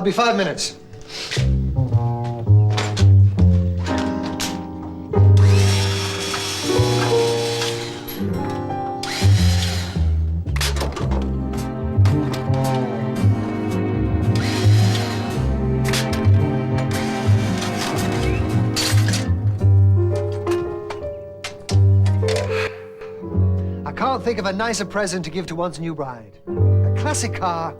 be 5 minutes. I can't think of a nicer present to give to one's new bride. A classic car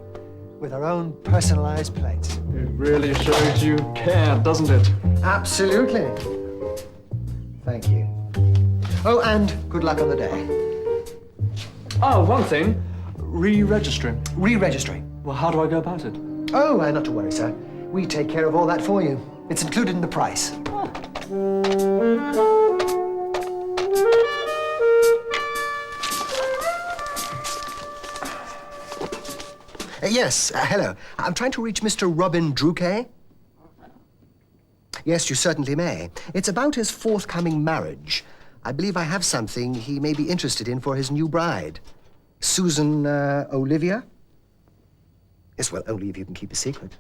with her own personalized plates. It really shows you care, doesn't it? Absolutely. Thank you. Oh, and good luck on the day. Oh, one thing. Re-registering. Re-registering. Well, how do I go about it? Oh, not to worry, sir. We take care of all that for you. It's included in the price. Yes, hello. I'm trying to reach Mr. Robin Druke. Yes, you certainly may. It's about his forthcoming marriage. I believe I have something he may be interested in for his new bride. Susan Olivia? Yes, well, only if you can keep a secret.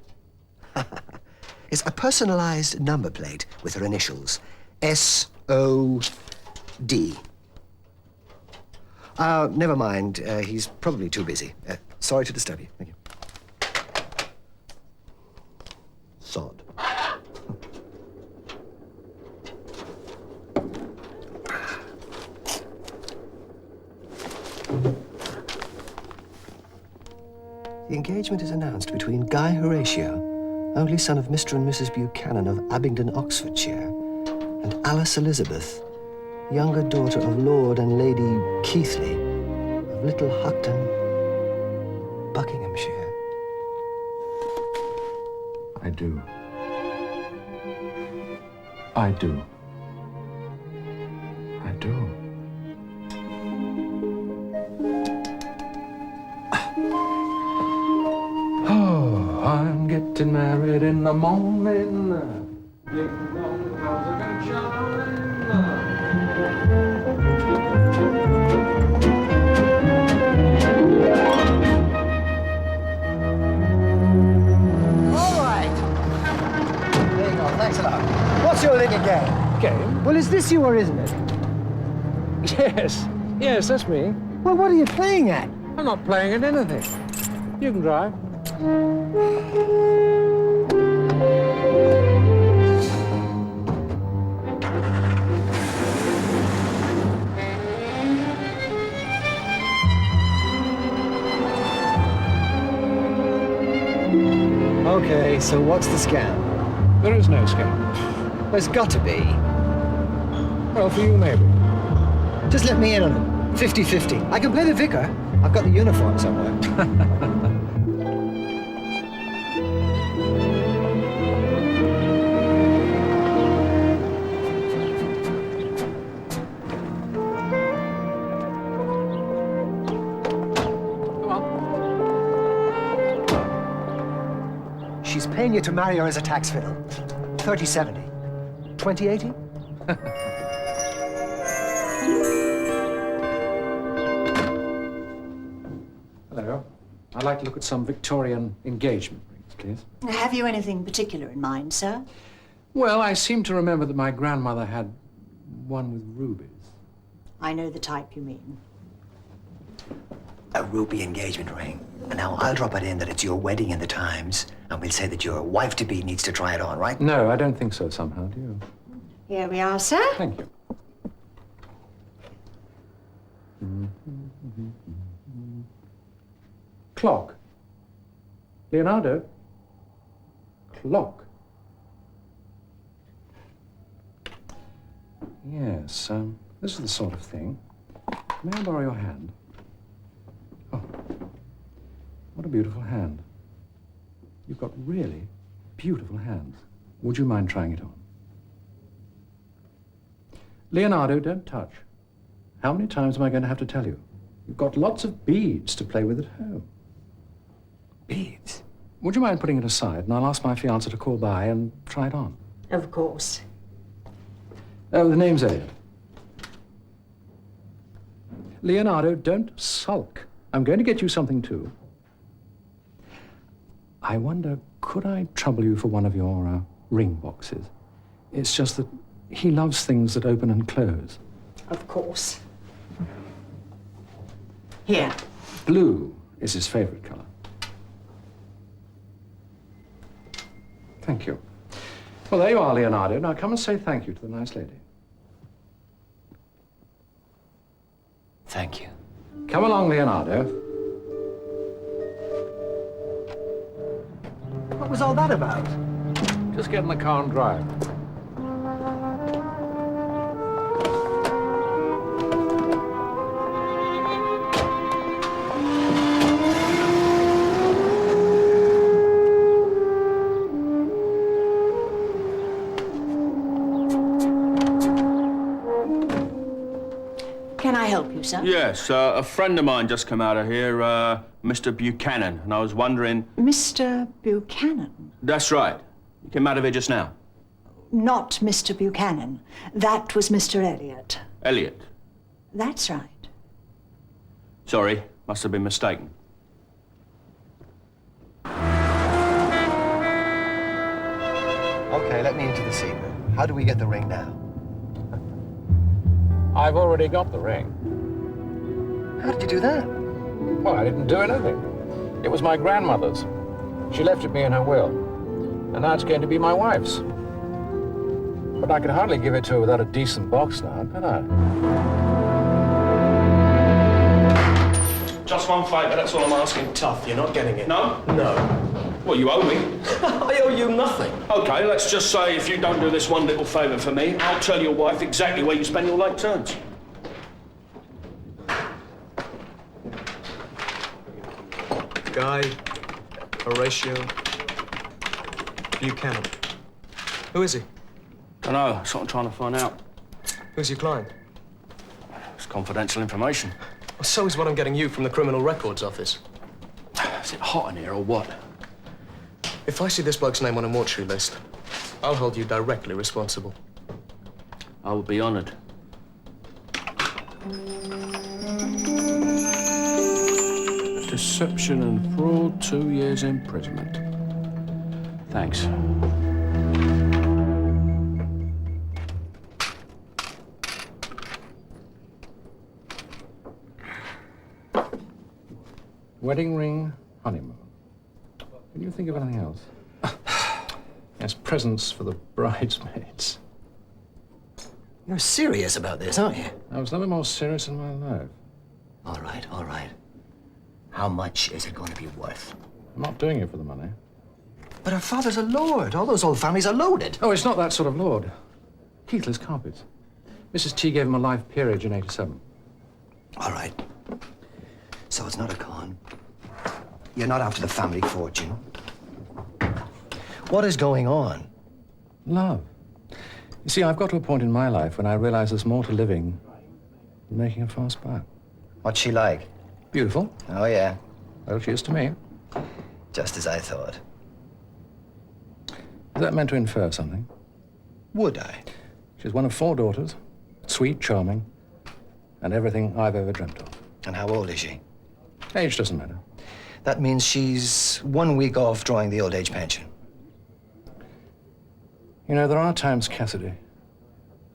It's a personalized number plate with her initials. S-O-D. Never mind. He's probably too busy. Sorry to disturb you. Thank you. Sod. The engagement is announced between Guy Horatio, only son of Mr. and Mrs. Buchanan of Abingdon, Oxfordshire, and Alice Elizabeth, younger daughter of Lord and Lady Keithley of Little Huckton, Buckinghamshire. I do. I do. I do. Oh, I'm getting married in the morning. Ding dong, bells are gonna chime. Thanks a lot. What's your little game? Game? Well, is this you or isn't it? Yes. Yes, that's me. Well, what are you playing at? I'm not playing at anything. You can drive. Okay, so what's the scam? There is no scam. There's got to be. Well, for you, maybe. Just let me in on it. 50-50. I can play the vicar. I've got the uniform somewhere. She's paying you to marry her as a tax fiddle. 30-70. 20-80? Hello. I'd like to look at some Victorian engagement rings, please. Have you anything particular in mind, sir? Well, I seem to remember that my grandmother had one with rubies. I know the type you mean. A ruby engagement ring. And now I'll drop it in that it's your wedding in the Times, and we'll say that your wife-to-be needs to try it on, right? No, I don't think so somehow, do you? Here we are, sir. Thank you. Clock. Leonardo. Clock. Yes, this is the sort of thing. May I borrow your hand? Oh, what a beautiful hand. You've got really beautiful hands. Would you mind trying it on? Leonardo, don't touch. How many times am I going to have to tell you? You've got lots of beads to play with at home. Beads? Would you mind putting it aside, and I'll ask my fiancée to call by and try it on? Of course. Oh, the name's Elliot. Leonardo, don't sulk. I'm going to get you something, too. I wonder, could I trouble you for one of your ring boxes? It's just that he loves things that open and close. Of course. Here. Blue is his favorite color. Thank you. Well, there you are, Leonardo. Now come and say thank you to the nice lady. Thank you. Come along, Leonardo. What was all that about? Just get in the car and drive. Can I help you, sir? Yes, a friend of mine just come out of here, Mr. Buchanan, and I was wondering... Mr. Buchanan? That's right. He came out of here just now. Not Mr. Buchanan. That was Mr. Elliot. Elliot. That's right. Sorry, must have been mistaken. Okay, let me into the secret. How do we get the ring now? I've already got the ring. How did you do that? Well, I didn't do anything. It was my grandmother's. She left it me in her will. And now it's going to be my wife's. But I could hardly give it to her without a decent box now, could I? Just one favour, that's all I'm asking. Tough, you're not getting it. No? No. Well, you owe me. I owe you nothing. Okay, let's just say if you don't do this one little favour for me, I'll tell your wife exactly where you spend your late turns. Guy, Horatio, Buchanan. Who is he? Dunno, that's what I'm trying to find out. Who's your client? It's confidential information. Well, so is what I'm getting you from the Criminal Records Office. Is it hot in here or what? If I see this bloke's name on a mortuary list, I'll hold you directly responsible. I would be honoured. Deception and fraud, 2 years imprisonment. Thanks. Wedding ring, honeymoon. Can you think of anything else? Yes, presents for the bridesmaids. You're serious about this, aren't you? I was never more serious in my life. All right, all right. How much is it going to be worth? I'm not doing it for the money. But her father's a lord. All those old families are loaded. Oh, it's not that sort of lord. Keithless carpets. Mrs. T gave him a life peerage in '87. All right. So it's not a con. You're not after the family fortune. What is going on? Love. You see, I've got to a point in my life when I realize there's more to living than making a fast buck. What's she like? Beautiful. Oh, yeah. Well, she is to me. Just as I thought. Is that meant to infer something? Would I? She's one of 4 daughters, sweet, charming, and everything I've ever dreamt of. And how old is she? Age doesn't matter. That means she's 1 week off drawing the old age pension. You know, there are times, Cassidy,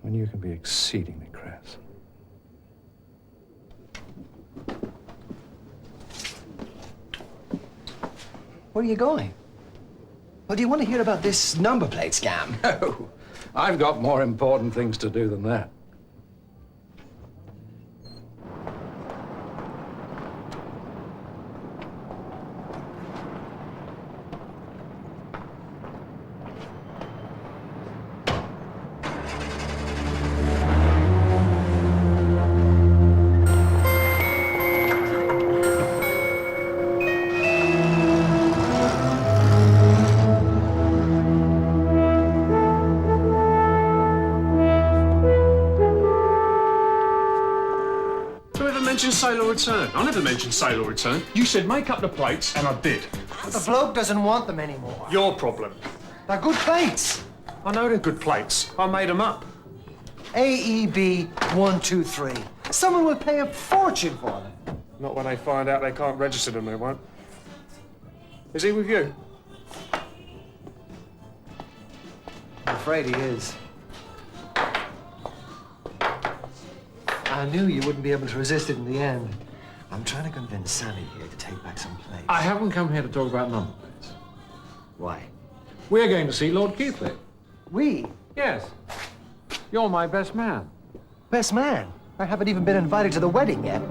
when you can be exceedingly crass. Where are you going? Well, do you want to hear about this number plate scam? No, I've got more important things to do than that. Sale or return? I never mentioned sale or return. You said make up the plates, and I did. But the bloke doesn't want them anymore. Your problem. They're good plates. I know they're good plates. I made them up. AEB 123. Someone will pay a fortune for them. Not when they find out they can't register them, they won't. Is he with you? afraid he is. I knew you wouldn't be able to resist it in the end. I'm trying to convince Sally here to take back some plates. I haven't come here to talk about number plates. Why? We're going to see Lord Keighley. We? Yes. You're my best man. Best man? I haven't even been invited to the wedding yet.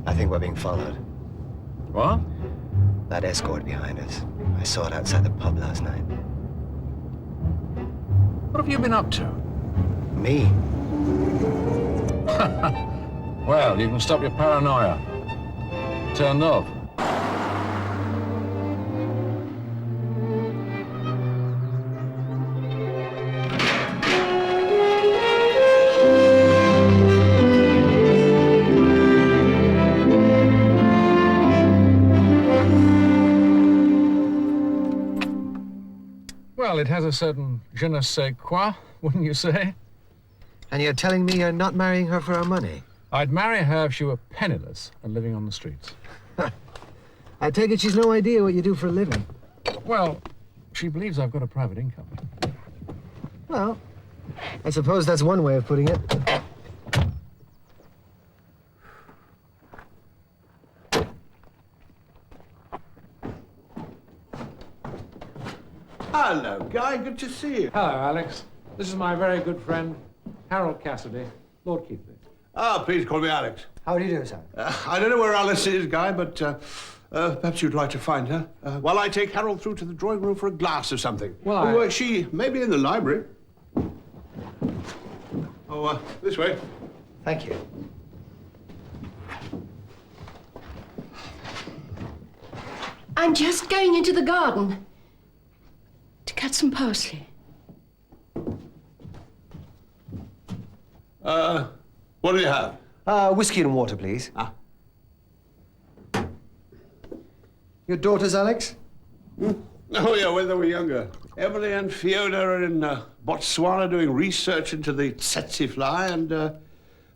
I think we're being followed. What? That escort behind us. I saw it outside the pub last night. What have you been up to? Me? Well, you can stop your paranoia. Turned off. Well, it has a certain je ne sais quoi, wouldn't you say? And you're telling me you're not marrying her for her money? I'd marry her if she were penniless and living on the streets. I take it she's no idea what you do for a living. Well, she believes I've got a private income. Well, I suppose that's one way of putting it. Hello, Guy. Good to see you. Hello, Alex. This is my very good friend, Harold Cassidy, Lord Keighley. Please call me Alex. How do you do, sir? I don't know where Alice is, Guy, but perhaps you'd like to find her. While I take Harold through to the drawing room for a glass of something. Well, She may be in the library. Oh, this way. Thank you. I'm just going into the garden to cut some parsley. What do you have? Whiskey and water, please. Ah. Your daughters, Alex? Oh, yeah, when they were younger. Emily and Fiona are in Botswana doing research into the tsetse fly, and the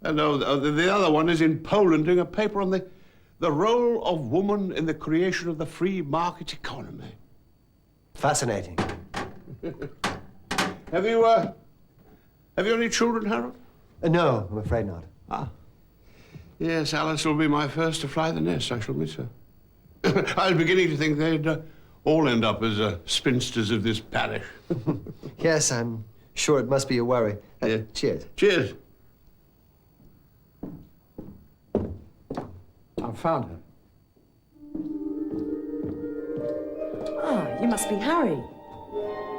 other one is in Poland doing a paper on the role of woman in the creation of the free market economy. Fascinating. Have you any children, Harold? No, I'm afraid not. Ah. Yes, Alice will be my first to fly the nest. I shall miss her. I was beginning to think they'd all end up as spinsters of this parish. Yes, I'm sure it must be a worry. Yeah. Cheers. Cheers. I've found her. Ah, you must be Harry.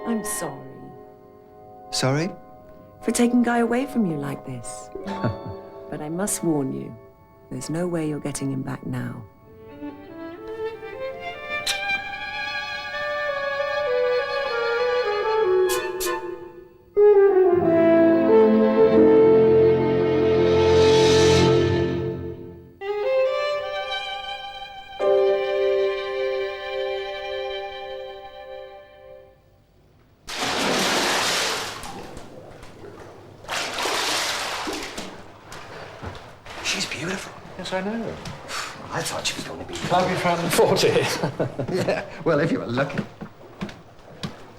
I'm sorry Sorry? for taking Guy away from you like this. But I must warn you, there's no way you're getting him back now. She's beautiful. Yes, I know. I thought she was going to be... Glad we found the 40. Yeah, well, if you were lucky.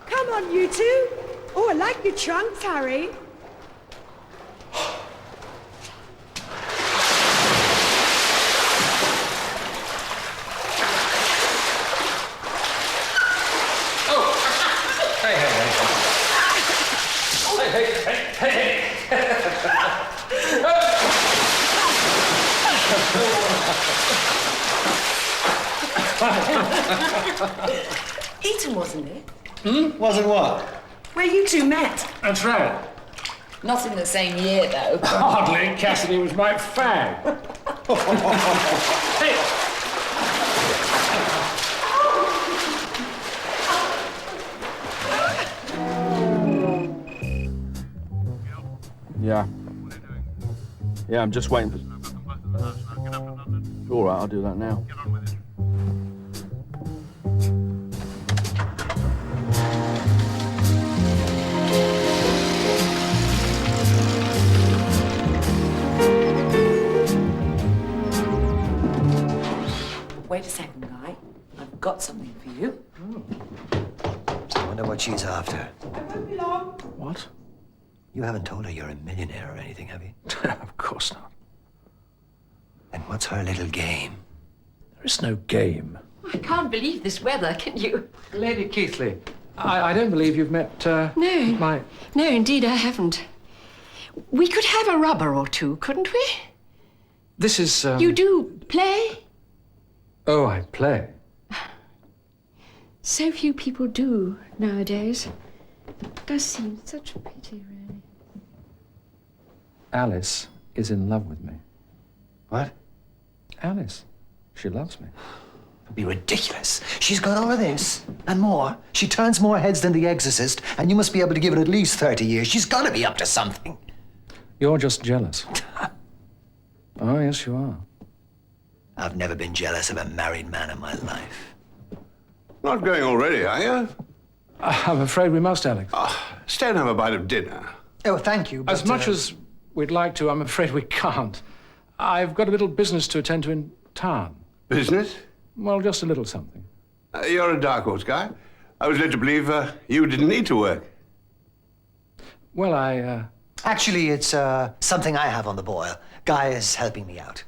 Come on, you two. Oh, I like your trunks, Harry. Eton, wasn't it? Wasn't what? Where you two met. That's right. Not in the same year, though. Hardly. Cassidy was my fag. Yeah. Yeah, I'm just waiting for... All right, I'll do that now. Wait a second, Guy. I've got something for you. I wonder what she's after. I won't be long. What? You haven't told her you're a millionaire or anything, have you? Of course not. And what's her little game? There is no game. I can't believe this weather, can you? Lady Keithley, I don't believe you've met, No. my... No, indeed, I haven't. We could have a rubber or two, couldn't we? This is, You do play? Oh, I play. So few people do nowadays. It does seem such a pity, really. Alice is in love with me. What? Alice. She loves me. It'd be ridiculous. She's got all of this and more. She turns more heads than The Exorcist, and you must be able to give her at least 30 years. She's got to be up to something. You're just jealous. Oh, yes, you are. I've never been jealous of a married man in my life. Not going already, are you? I'm afraid we must, Alex. Stay and have a bite of dinner. Oh, thank you. As much as we'd like to, I'm afraid we can't. I've got a little business to attend to in town. Business? Well, just a little something. You're a dark horse guy. I was led to believe you didn't need to work. Well, I, Actually, it's something I have on the boil. Guy is helping me out.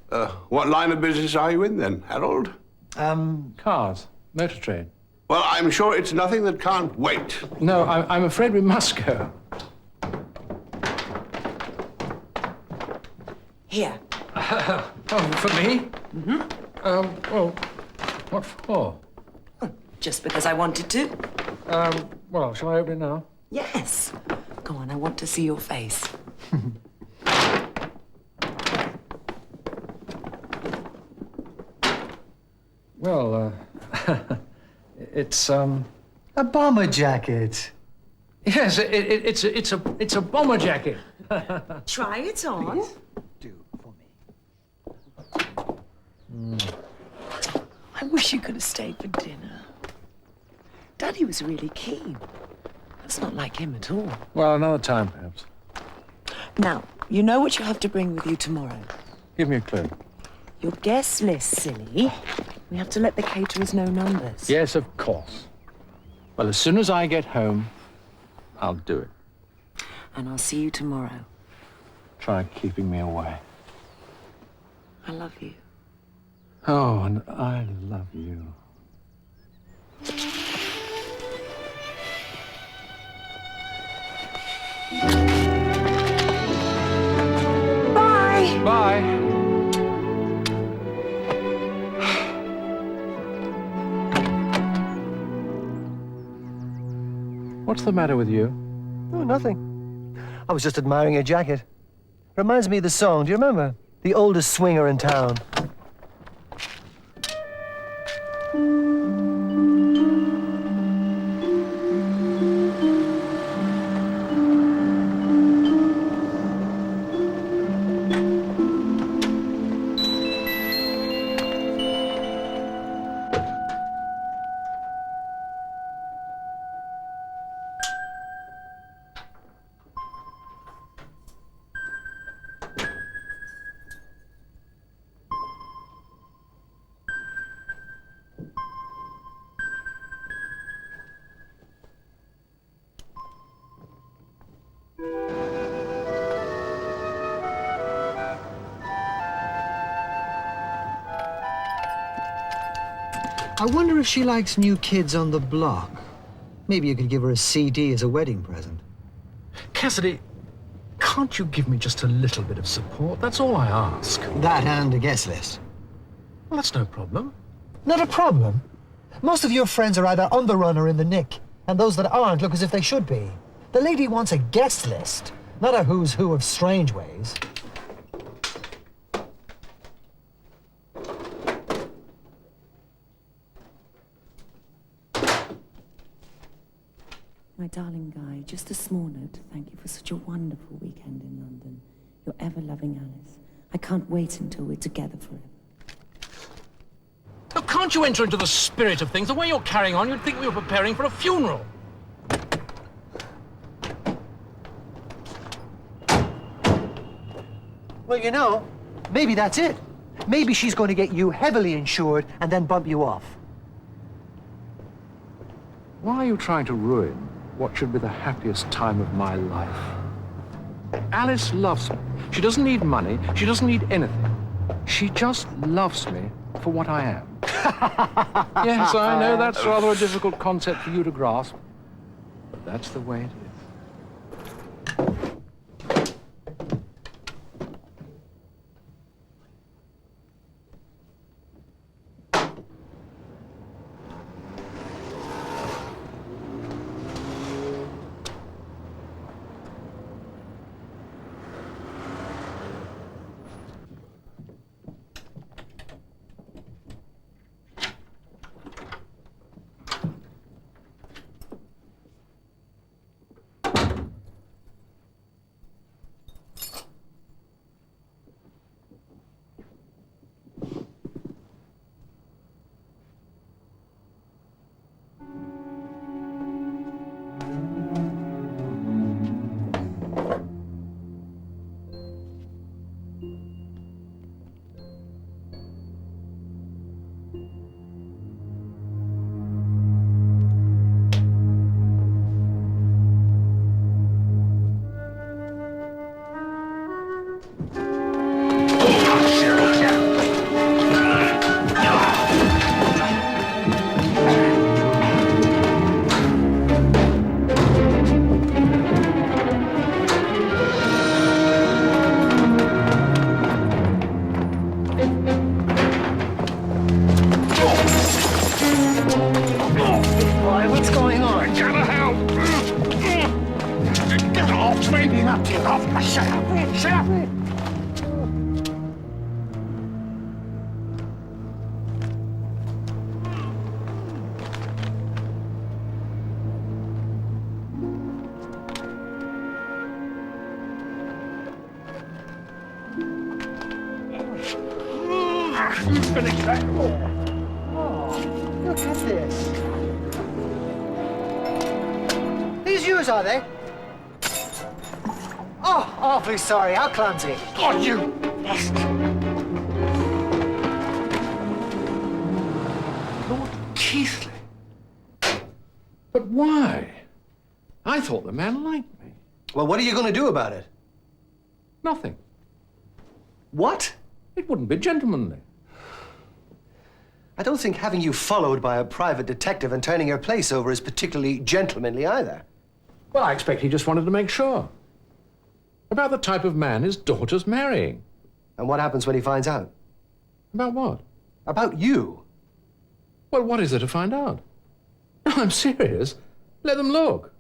What line of business are you in then, Harold? Cars. Motor trade. Well, I'm sure it's nothing that can't wait. No, I'm afraid we must go. Here. Oh, for me? Mm-hmm. Well, what for? Just because I wanted to. Well, shall I open it now? Yes. Go on, I want to see your face. Well, it's, A bomber jacket. Yes, it's a bomber jacket. Try it on. Do for me. I wish you could have stayed for dinner. Daddy was really keen. That's not like him at all. Well, another time, perhaps. Now, you know what you have to bring with you tomorrow. Give me a clue. Your guest list, silly. We have to let the caterers know numbers. Yes, of course. Well, as soon as I get home, I'll do it. And I'll see you tomorrow. Try keeping me away. I love you. Oh, and I love you. Bye! Bye. What's the matter with you? Oh, nothing. I was just admiring your jacket. Reminds me of the song. Do you remember? The oldest swinger in town. I wonder if she likes New Kids on the Block. Maybe you could give her a CD as a wedding present. Cassidy, can't you give me just a little bit of support? That's all I ask. That and a guest list. Well, that's no problem. Not a problem. Most of your friends are either on the run or in the nick, and those that aren't look as if they should be. The lady wants a guest list, not a who's who of strange ways. My darling Guy, just a small note to thank you for such a wonderful weekend in London. Your ever-loving Alice. I can't wait until we're together forever. Oh, can't you enter into the spirit of things? The way you're carrying on, you'd think we were preparing for a funeral. Well, you know, maybe that's it. Maybe she's going to get you heavily insured and then bump you off. Why are you trying to ruin what should be the happiest time of my life? Alice loves me. She doesn't need money. She doesn't need anything. She just loves me for what I am. Yes, I know that's rather a difficult concept for you to grasp, but that's the way it is. Finish that. Oh, look at this. These yours, are they? Oh, awfully sorry. How clumsy. Oh, you! Lord Keithley. But why? I thought the man liked me. Well, what are you going to do about it? Nothing. What? It wouldn't be gentlemanly. I don't think having you followed by a private detective and turning your place over is particularly gentlemanly either. Well, I expect he just wanted to make sure. About the type of man his daughter's marrying. And what happens when he finds out? About what? About you. Well, what is there to find out? No, I'm serious. Let them look.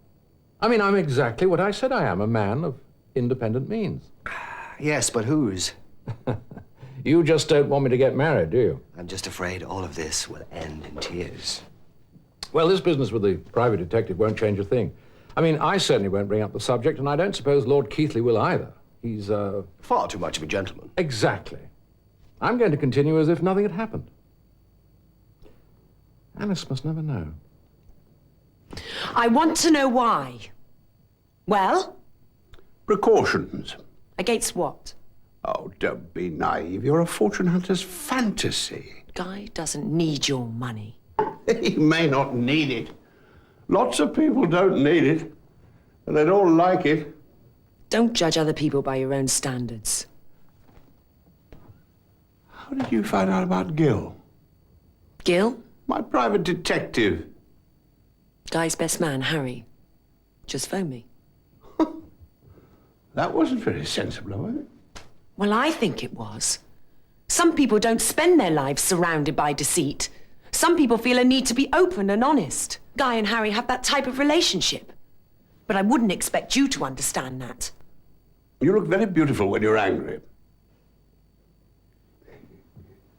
I mean, I'm exactly what I said I am, a man of independent means. Yes, but whose? You just don't want me to get married, do you? I'm just afraid all of this will end in tears. Well, this business with the private detective won't change a thing. I mean, I certainly won't bring up the subject, and I don't suppose Lord Keithley will either. He's, far too much of a gentleman. Exactly. I'm going to continue as if nothing had happened. Alice must never know. I want to know why. Well? Precautions. Against what? Oh, don't be naive. You're a fortune hunter's fantasy. Guy doesn't need your money. He may not need it. Lots of people don't need it, and they don't like it. Don't judge other people by your own standards. How did you find out about Gil? Gil? My private detective. Guy's best man, Harry. Just phone me. That wasn't very sensible, was it? Well, I think it was. Some people don't spend their lives surrounded by deceit. Some people feel a need to be open and honest. Guy and Harry have that type of relationship. But I wouldn't expect you to understand that. You look very beautiful when you're angry.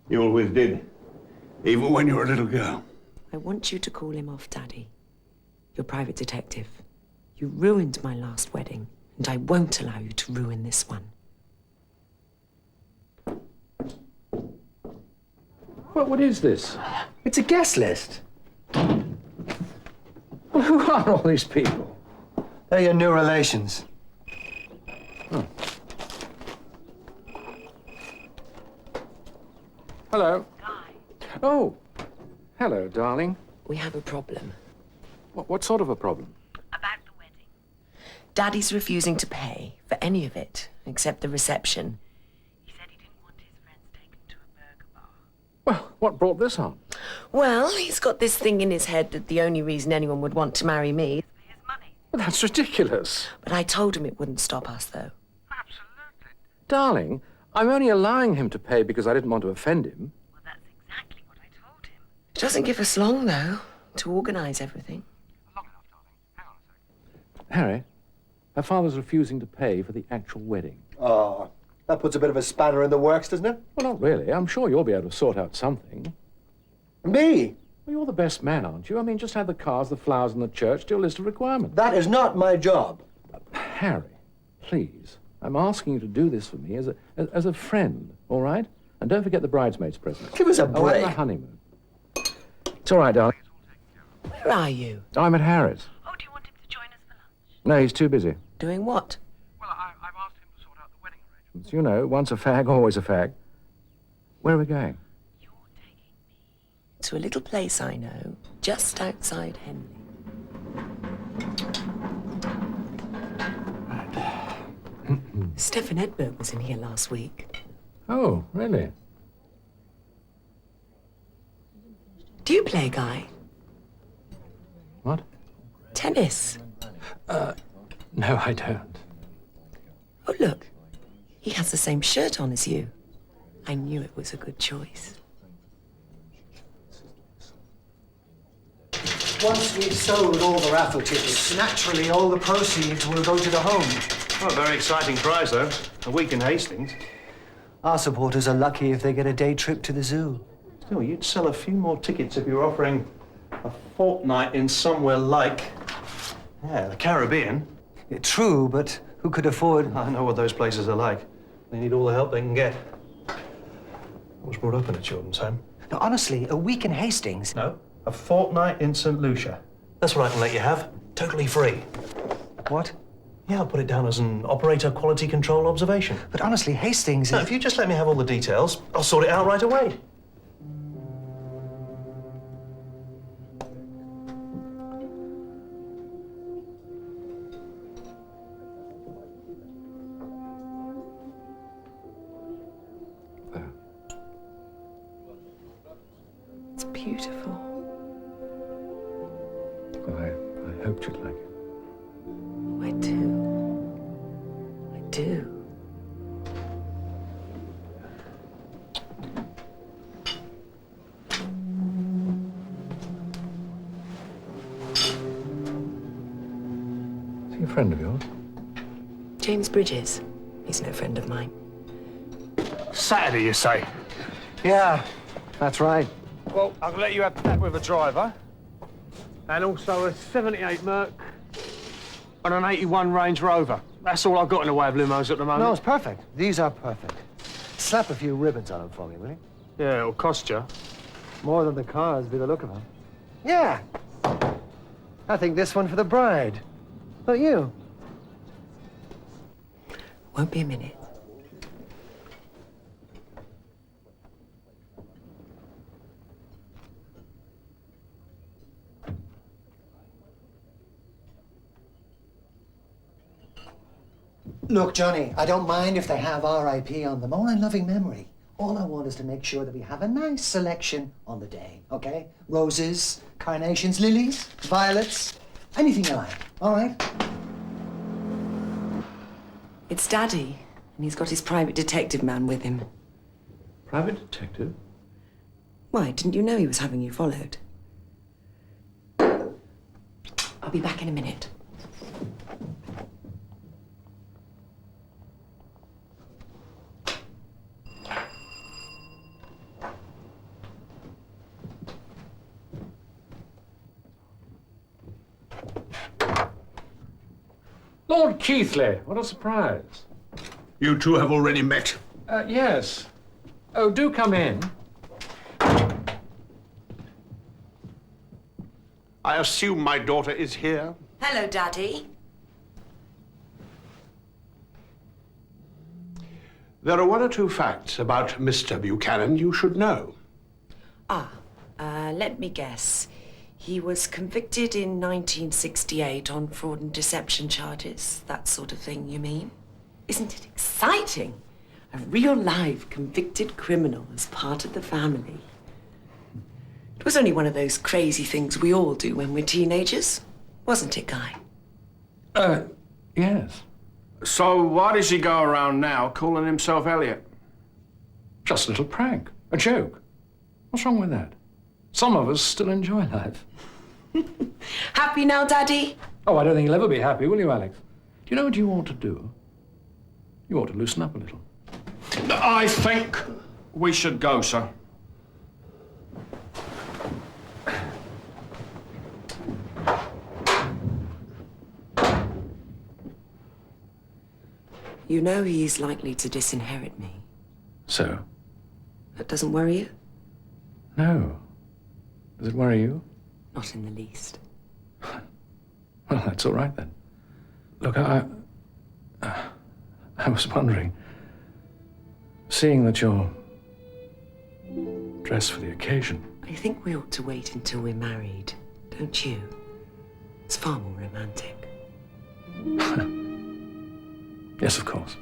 You always did, even when you were a little girl. I want you to call him off, Daddy. Your private detective. You ruined my last wedding, and I won't allow you to ruin this one. Well, what is this? It's a guest list. Well, who are all these people? They're your new relations. Oh. Hello. Oh, hello, darling. We have a problem. What sort of a problem? About the wedding. Daddy's refusing to pay for any of it, except the reception. He said he didn't want his friends taken to a burger bar. Well, what brought this on? Well, he's got this thing in his head that the only reason anyone would want to marry me is for his money. Well, that's ridiculous. But I told him it wouldn't stop us, though. Absolutely. Darling, I'm only allowing him to pay because I didn't want to offend him. Well, that's exactly what I told him. It doesn't give us long, though, to organise everything. Long enough, darling. Hang on a second. Harry, her father's refusing to pay for the actual wedding. Oh, that puts a bit of a spanner in the works, doesn't it? Well, not really. I'm sure you'll be able to sort out something. Me? Well, you're the best man, aren't you? I mean, just add the cars, the flowers, and the church to your list of requirements. That is not my job. Harry, please. I'm asking you to do this for me as a friend, all right? And don't forget the bridesmaids' present. Give us a Oh, and break. the honeymoon. It's all right, darling. Where are you? I'm at Harry's. Oh, do you want him to join us for lunch? No, he's too busy. Doing what? Well, I've asked him to sort out the wedding arrangements. You know, once a fag, always a fag. Where are we going? You're taking me to a little place I know, just outside Henley. Stefan Edberg was in here last week. Oh, really? Do you play, Guy? What? Tennis. No, I don't. Oh, look. He has the same shirt on as you. I knew it was a good choice. Once we've sold all the raffle tickets, naturally all the proceeds will go to the home. Well, a very exciting prize, though. A week in Hastings. Our supporters are lucky if they get a day trip to the zoo. Still, you'd sell a few more tickets if you were offering a fortnight in somewhere like... yeah, the Caribbean. True, but who could afford... I know what those places are like. They need all the help they can get. I was brought up in a children's home. No, honestly, a week in Hastings... No, a fortnight in St. Lucia. That's what I can let you have. Totally free. What? Yeah, I'll put it down as an operator quality control observation. But honestly, Hastings No, is... if you just let me have all the details, I'll sort it out right away. There. It's beautiful. Well, I hoped you'd like it. I do. I do. Is he a friend of yours? James Bridges. He's no friend of mine. Saturday, you say? Yeah, that's right. Well, I'll let you have that with a driver. And also a 78 Merc and an 81 Range Rover. That's all I've got in the way of limos at the moment. No, it's perfect. These are perfect. Slap a few ribbons on them for me, will you? Yeah, it'll cost you. More than the cars, by the look of them. Yeah. I think this one for the bride. Don't you? Won't be a minute. Look, Johnny, I don't mind if they have R.I.P. on them, all in loving memory. All I want is to make sure that we have a nice selection on the day, okay? Roses, carnations, lilies, violets, anything you like, all right? It's Daddy, and he's got his private detective man with him. Private detective? Why, didn't you know he was having you followed? I'll be back in a minute. Lord Keithley, what a surprise. You two have already met. Yes. Oh, do come in. I assume my daughter is here. Hello, Daddy. There are one or two facts about Mr. Buchanan you should know. Let me guess. He was convicted in 1968 on fraud and deception charges. That sort of thing, you mean? Isn't it exciting? A real live convicted criminal as part of the family. It was only one of those crazy things we all do when we're teenagers. Wasn't it, Guy? Yes. So why does he go around now calling himself Elliot? Just a little prank. A joke. What's wrong with that? Some of us still enjoy life. Happy now, Daddy? Oh, I don't think you'll ever be happy, will you, Alex? Do you know what you ought to do? You ought to loosen up a little. I think we should go, sir. You know he's likely to disinherit me. So? That doesn't worry you? No. Does it worry you? Not in the least. Well, that's all right then. Look, I was wondering, seeing that you're dressed for the occasion. I think we ought to wait until we're married, don't you? It's far more romantic. Yes, of course.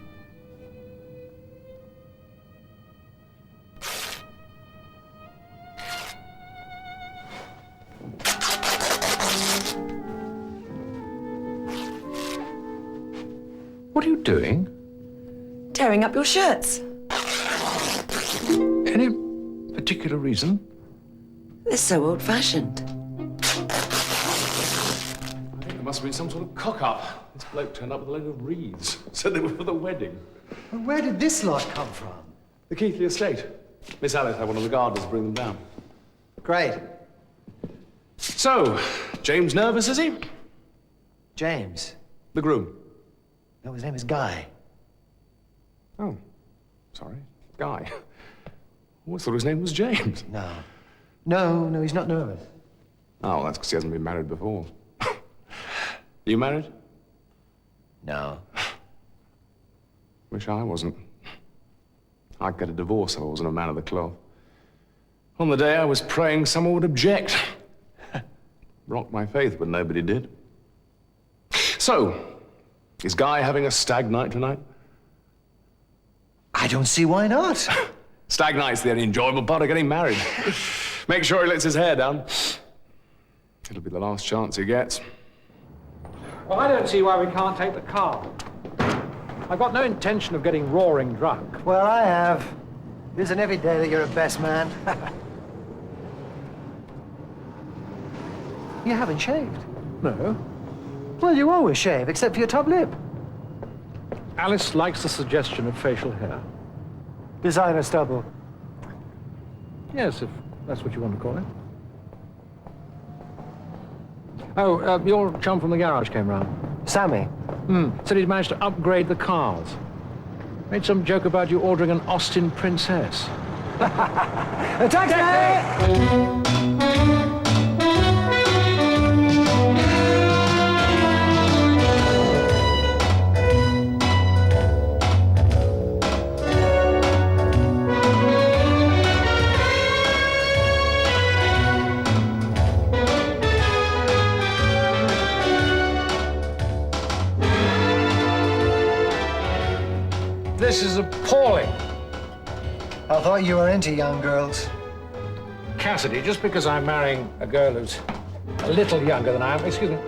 What are you doing? Tearing up your shirts. Any particular reason? They're so old-fashioned. I think there must have been some sort of cock-up. This bloke turned up with a load of wreaths. Said they were for the wedding. Well, where did this lot come from? The Keithley estate. Miss Alice had one of the gardeners bring them down. Great. So, James nervous, is he? James. The groom. No, his name is Guy. Oh, sorry. Guy. Always thought his name was James. No. No, he's not nervous. Oh, that's because he hasn't been married before. You married? No. Wish I wasn't. I'd get a divorce if I wasn't a man of the cloth. On the day I was praying, someone would object. Rocked my faith, but nobody did. So, is Guy having a stag night tonight? I don't see why not. Stag night's the only enjoyable part of getting married. Make sure he lets his hair down. It'll be the last chance he gets. Well, I don't see why we can't take the car. I've got no intention of getting roaring drunk. Well, I have. It isn't every day that you're a best man. You haven't shaved. No. Well, you always shave, except for your top lip. Alice likes the suggestion of facial hair. Designer stubble. Yes, if that's what you want to call it. Oh, your chum from the garage came round. Sammy. Said he'd managed to upgrade the cars. Made some joke about you ordering an Austin Princess. A taxi! This is appalling. I thought you were into young girls. Cassidy, just because I'm marrying a girl who's a little younger than I am, excuse me.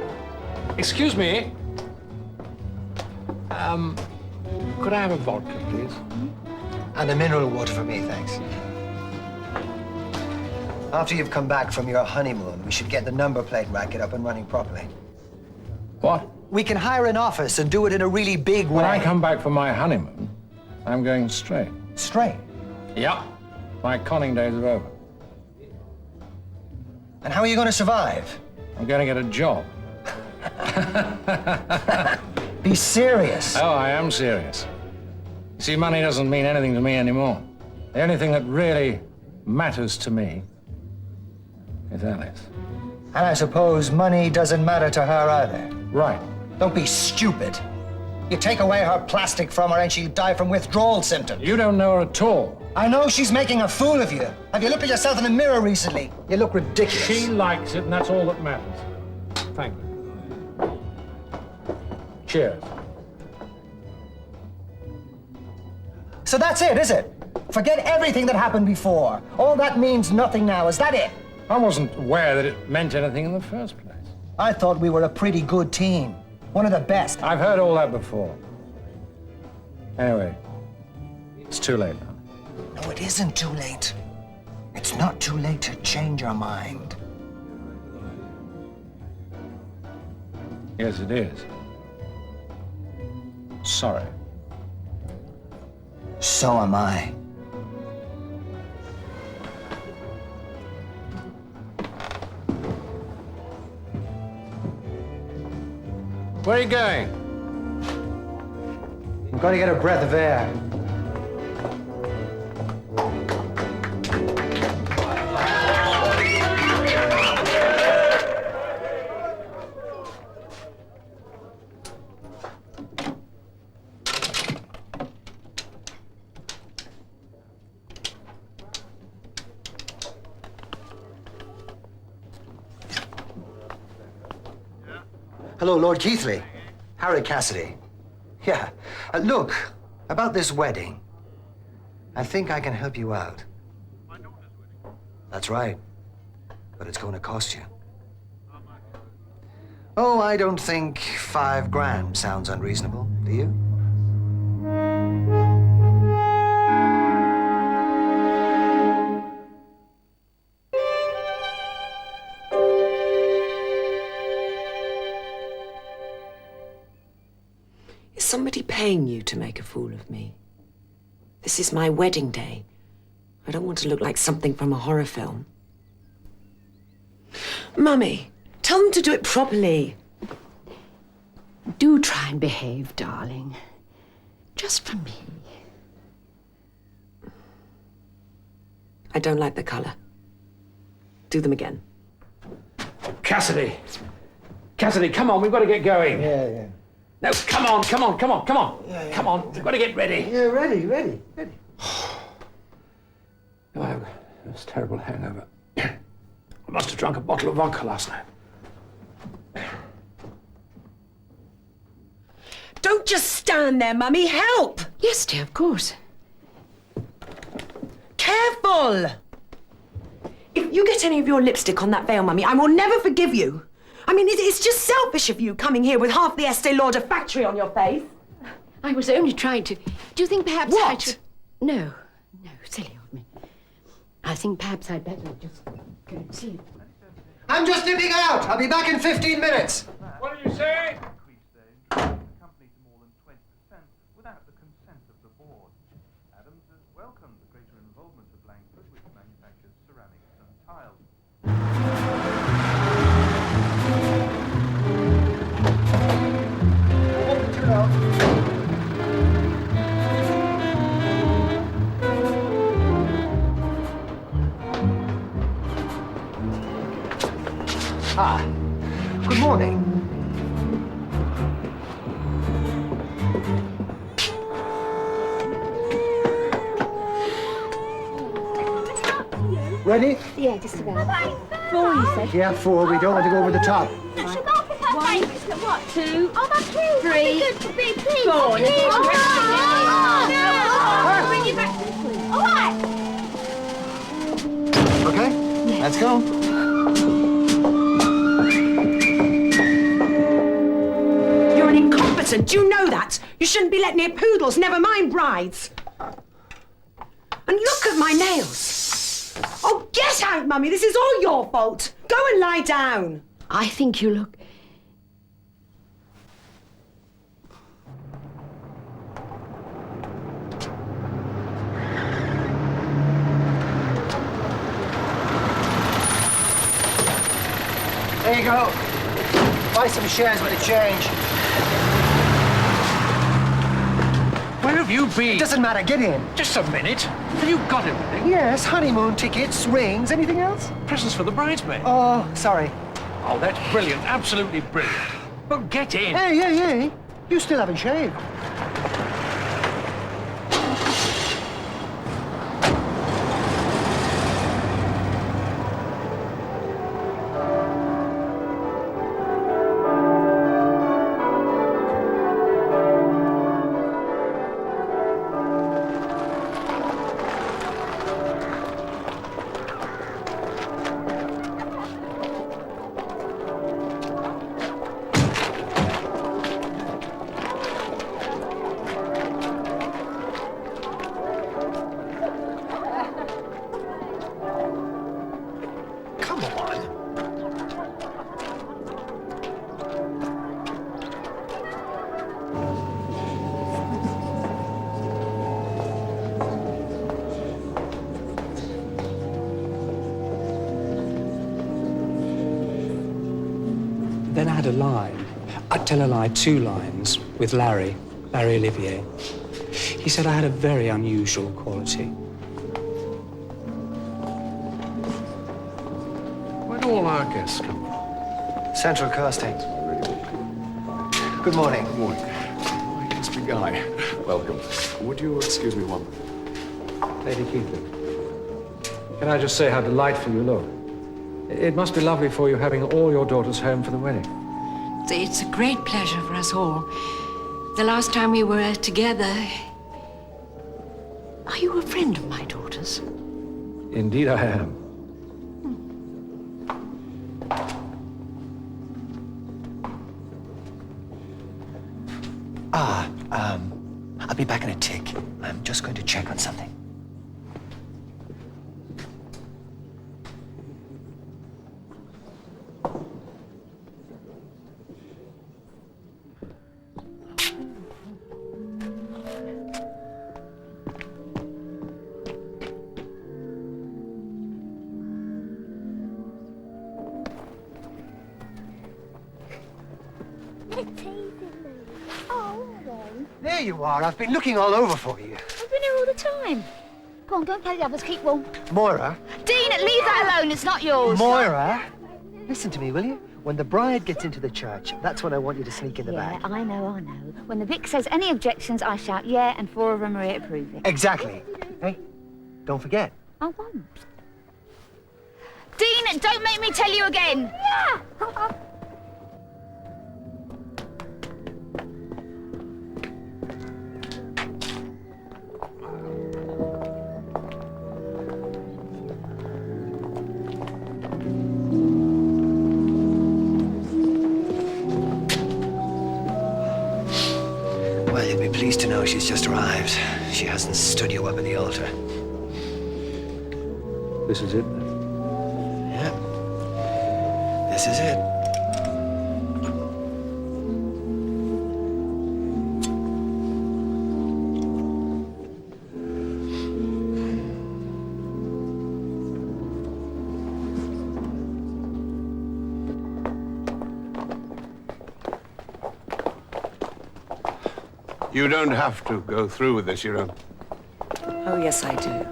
Excuse me. Could I have a vodka, please? And a mineral water for me, thanks. After you've come back from your honeymoon, we should get the number plate racket up and running properly. What? We can hire an office and do it in a really big way. When I come back from my honeymoon, I'm going straight. Straight. Yeah. My conning days are over. And how are you going to survive? I'm going to get a job. Be serious. Oh, I am serious. See, money doesn't mean anything to me anymore. The only thing that really matters to me is Alice. And I suppose money doesn't matter to her either. Right. Don't be stupid. You take away her plastic from her and she'll die from withdrawal symptoms. You don't know her at all. I know she's making a fool of you. Have you looked at yourself in the mirror recently? You look ridiculous. She likes it, and that's all that matters. Thank you. Cheers. So that's it, is it? Forget everything that happened before. All that means nothing now. Is that it? I wasn't aware that it meant anything in the first place. I thought we were a pretty good team. One of the best. I've heard all that before. Anyway, it's too late now. No, it isn't too late. It's not too late to change your mind. Yes, it is. Sorry. So am I. Where are you going? I'm going to get a breath of air. Hello, Lord Keithley. Harry Cassidy. Yeah. Look, about this wedding. I think I can help you out. That's right. But it's going to cost you. Oh, I don't think $5,000 sounds unreasonable, do you? Is somebody paying you to make a fool of me? This is my wedding day. I don't want to look like something from a horror film. Mummy, tell them to do it properly. Do try and behave, darling. Just for me. I don't like the colour. Do them again. Cassidy! Cassidy, come on, we've got to get going. Yeah. No, come on. Come on, we've got to get ready. Yeah, ready. Oh, I have this terrible hangover. I must have drunk a bottle of vodka last night. Don't just stand there, Mummy. Help! Yes, dear, of course. Careful! If you get any of your lipstick on that veil, Mummy, I will never forgive you. I mean, it's just selfish of you coming here with half the Estee Lauder factory on your face. I was only trying to... Do you think perhaps I What? should... No, silly of me. I think perhaps I'd better just go and sleep. I'm just nipping out. I'll be back in 15 minutes. What did you say? Increase their interest in the company to more than 20% without the consent of the board. Adams has welcomed the greater involvement of Langford, which manufactures ceramics and tiles. Good morning. Ready? Yeah, just about. 4, you said? Yeah, 4. We don't want to go over the top. One, what? 2. Oh, my please. 3. Please. 4. Please. I'll bring you back to the point. All right. Okay? Let's go. You're an incompetent. Do you know that? You shouldn't be let near poodles, never mind brides. And look at my nails. Oh, get out, Mummy. This is all your fault. Go and lie down. I think you look... There you go. Buy some shares with a change. Where have you been? Doesn't matter. Get in. Just a minute. Have you got everything? Yes, honeymoon tickets, rings, anything else? Presents for the bridesmaid. Oh, sorry. Oh, that's brilliant. Absolutely brilliant. But get in. Hey. You still haven't shaved. Come on. Then I had a line. I'd tell a lie, 2 lines, with Larry Olivier. He said I had a very unusual quality. Where do all our guests come from? Central Casting. Good morning. Good morning. My name's Big Guy. Welcome. Would you excuse me one minute? Lady Keithley, can I just say how delightful you look? It must be lovely for you having all your daughters home for the wedding. It's a great pleasure for us all. The last time we were together... Are you a friend of my daughter's? Indeed I am. I'll be back in a tick. I'm just going to check on something. There you are. I've been looking all over for you. I've been here all the time. Go on, go and play the others. Keep warm. Moira. Dean, leave that alone. It's not yours. Moira. Listen to me, will you? When the bride gets into the church, that's when I want you to sneak in the Yeah, back. I know. When the vic says any objections, I shout yeah, and 4 of them are here to prove it. Exactly. Hey, don't forget. I won't. Dean, don't make me tell you again. Yeah. Well, you'll be pleased to know she's just arrived. She hasn't stood you up at the altar. This is it? Yeah. This is it. You don't have to go through with this, you know. Oh, yes, I do.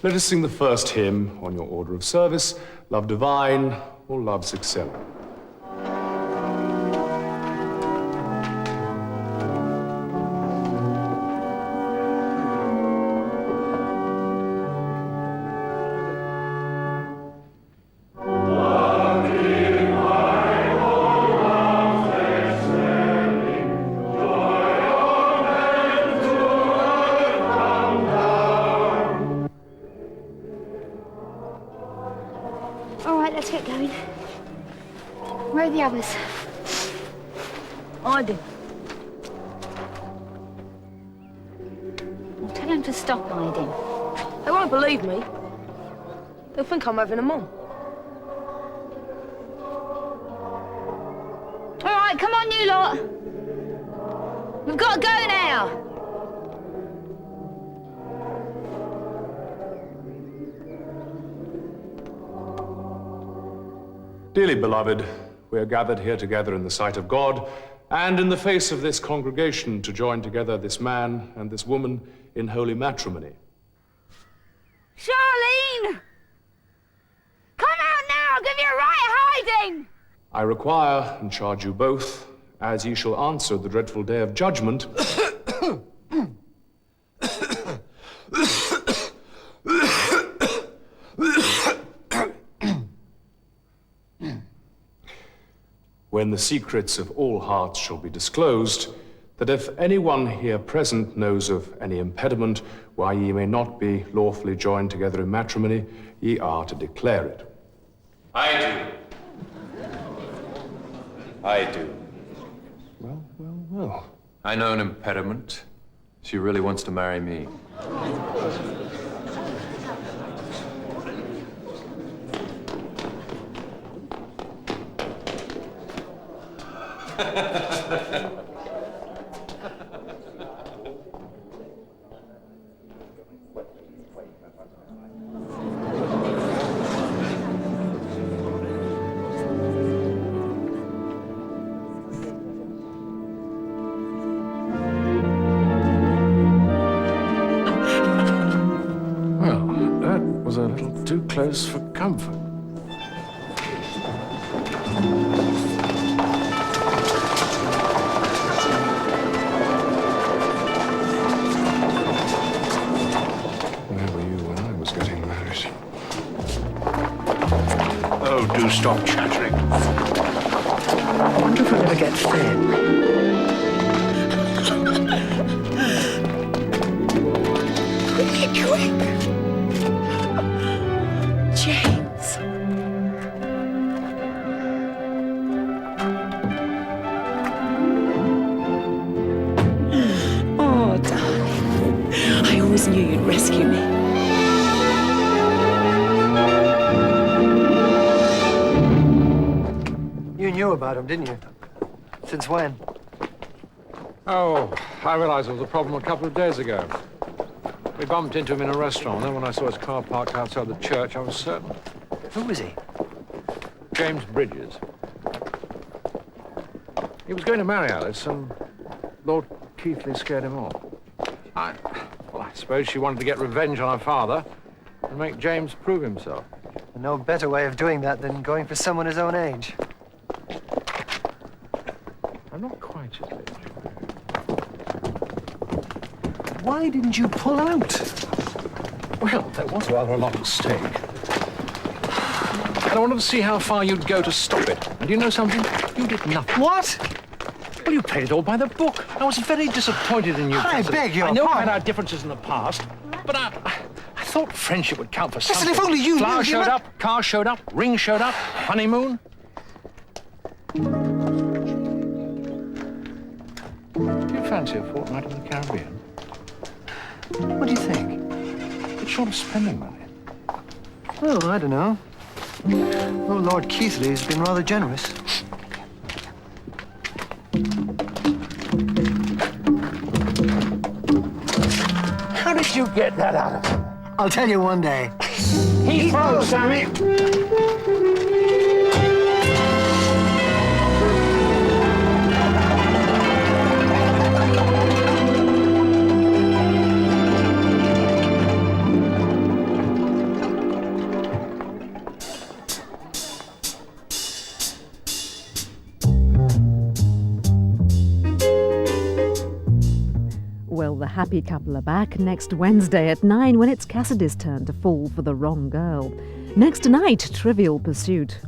Let us sing the first hymn on your order of service, Love Divine or Love's Excelling. All right, let's get going. Where are the others? I do. Well, tell them to stop hiding. They won't believe me. They'll think I'm having them on. All right, come you lot. We've got to go now. Dearly beloved, we are gathered here together in the sight of God and in the face of this congregation to join together this man and this woman in holy matrimony. Charlene! Come out now, I'll give you a right hiding! I require and charge you both, as ye shall answer the dreadful day of judgment, when the secrets of all hearts shall be disclosed, that if anyone here present knows of any impediment why ye may not be lawfully joined together in matrimony, ye are to declare it. I do. I do. Well. I know an impediment. She really wants to marry me. Well, that was a little too close for comfort. Where were you when I was getting married? Oh, do stop chattering. I wonder if I'll ever get fed. Quick! James. Oh, darling. I always knew you'd rescue me. You knew about him, didn't you? Since when? Oh, I realized there was a problem a couple of days ago. We bumped into him in a restaurant, and then when I saw his car parked outside the church, I was certain. Who was he? James Bridges. He was going to marry Alice, and Lord Keithley scared him off. I suppose she wanted to get revenge on her father and make James prove himself. No better way of doing that than going for someone his own age. I'm not quite his age. Why didn't you pull out? Well, there was rather a lot at stake. And I wanted to see how far you'd go to stop it. And you know something? You did nothing. What? Well, you played it all by the book. I was very disappointed in you. I beg your I know we pardon. had our differences in the past, but I thought friendship would count for something. Listen, if only you Flower knew showed up, car showed up, ring showed up, honeymoon. Do you fancy a fortnight in the Caribbean? What do you think? It's short of spending money. Oh, I don't know. Oh, Lord Keithley's been rather generous. How did you get that out of him? I'll tell you one day. He froze, Sammy. Well, the happy couple are back next Wednesday at 9 when it's Cassidy's turn to fall for the wrong girl. Next tonight, Trivial Pursuit.